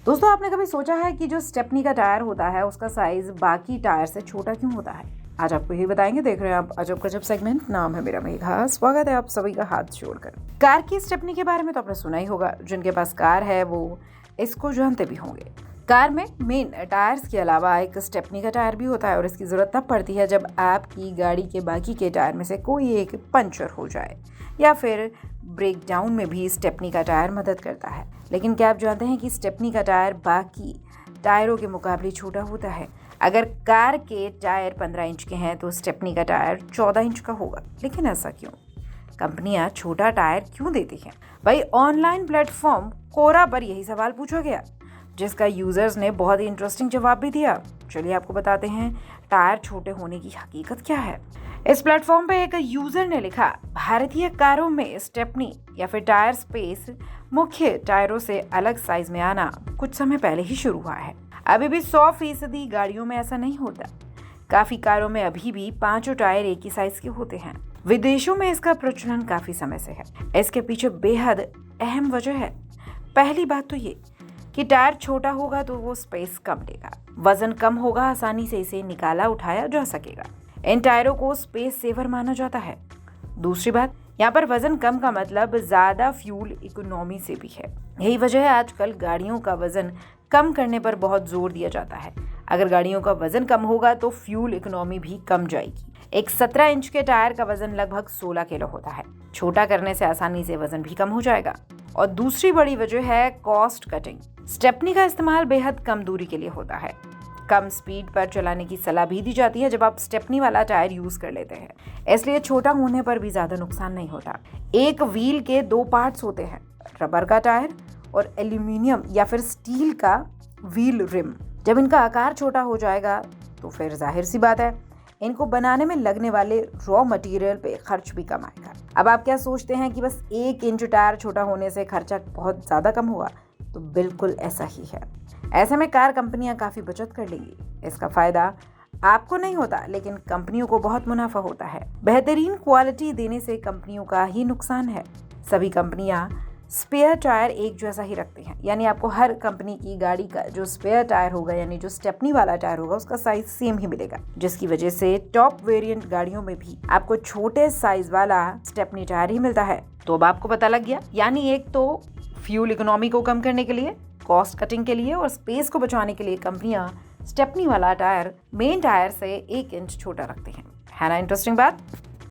दोस्तों, आपने कभी सोचा है कि जो स्टेपनी का टायर होता है उसका साइज बाकी टायर से छोटा क्यों होता है? आज आपको यही बताएंगे। देख रहे हैं आप अजब गजब सेगमेंट। नाम है मेरा मेघा। स्वागत है आप सभी का हाथ जोड़कर। कार की स्टेपनी के बारे में तो आपने सुना ही होगा। जिनके पास कार है वो इसको जानते भी होंगे। कार में मेन टायर्स के अलावा एक स्टेपनी का टायर भी होता है और इसकी जरूरत तब पड़ती है जब आपकी गाड़ी के बाकी के टायर में से कोई एक पंचर हो जाए या फिर ब्रेक डाउन में भी स्टेपनी का टायर मदद करता है। लेकिन क्या आप जानते हैं कि स्टेपनी का टायर बाकी टायरों के मुकाबले छोटा होता है? अगर कार के टायर 15 इंच के हैं तो स्टेपनी का टायर 14 इंच का होगा। लेकिन ऐसा क्यों? कंपनियां छोटा टायर क्यों देती हैं? भाई, ऑनलाइन प्लेटफॉर्म कोरा पर यही सवाल पूछा गया, जिसका यूजर्स ने बहुत ही इंटरेस्टिंग जवाब भी दिया। चलिए आपको बताते हैं टायर छोटे होने की हकीकत क्या है। इस प्लेटफॉर्म पे एक यूजर ने लिखा, भारतीय कारों में स्टेपनी या फिर टायर स्पेस मुख्य टायरों से अलग साइज में आना कुछ समय पहले ही शुरू हुआ है। अभी भी 100% गाड़ियों में ऐसा नहीं होता। काफी कारों में अभी भी 5 टायर एक ही साइज के होते हैं। विदेशों में इसका प्रचलन काफी समय से है। इसके पीछे बेहद अहम वजह है। पहली बात तो ये कि टायर छोटा होगा तो वो स्पेस कम लेगा, वजन कम होगा, आसानी से इसे निकाला उठाया जा सकेगा। इन टायरों को स्पेस सेवर माना जाता है। दूसरी बात, यहाँ पर वजन कम का मतलब ज्यादा फ्यूल इकोनॉमी से भी है। यही वजह है आजकल गाड़ियों का वजन कम करने पर बहुत जोर दिया जाता है। अगर गाड़ियों का वजन कम होगा तो फ्यूल इकोनॉमी भी कम जाएगी। एक 17 इंच के टायर का वजन लगभग 16 किलो होता है। छोटा करने से आसानी से वजन भी कम हो जाएगा। और दूसरी बड़ी वजह है कॉस्ट कटिंग। स्टेपनी का इस्तेमाल बेहद कम दूरी के लिए होता है। कम स्पीड पर चलाने की सलाह भी दी जाती है जब आप स्टेपनी वाला टायर यूज कर लेते हैं। इसलिए छोटा होने पर भी ज्यादा नुकसान नहीं होता। एक व्हील के 2 पार्ट्स होते हैं, रबर का टायर और एल्यूमिनियम या फिर स्टील का व्हील रिम। जब इनका आकार छोटा हो जाएगा तो फिर जाहिर सी बात है इनको बनाने में लगने वाले रॉ मटेरियल पे खर्च भी कम आएगा। अब आप क्या सोचते हैं कि बस 1 इंच टायर छोटा होने से खर्चा बहुत ज्यादा कम हुआ? तो बिल्कुल ऐसा ही है। ऐसे में कार कंपनियां काफी बचत कर लेंगी। इसका फायदा आपको नहीं होता, लेकिन कंपनियों को बहुत मुनाफा होता है। बेहतरीन क्वालिटी देने से कंपनियों का ही नुकसान है। सभी कंपनियां स्पेयर टायर एक जैसा ही रखते हैं, यानी आपको हर कंपनी की गाड़ी का जो स्पेयर टायर होगा, यानी जो स्टेपनी वाला टायर होगा, उसका साइज सेम ही मिलेगा, जिसकी वजह से टॉप वेरिएंट गाड़ियों में भी आपको छोटे साइज वाला स्टेपनी टायर ही मिलता है। तो अब आपको पता लग गया, यानी एक तो फ्यूल इकोनॉमी को कम करने के लिए, कॉस्ट कटिंग के लिए और स्पेस को बचाने के लिए कंपनियां स्टेपनी वाला टायर मेन टायर से 1 इंच छोटा रखते हैं। है ना इंटरेस्टिंग बात?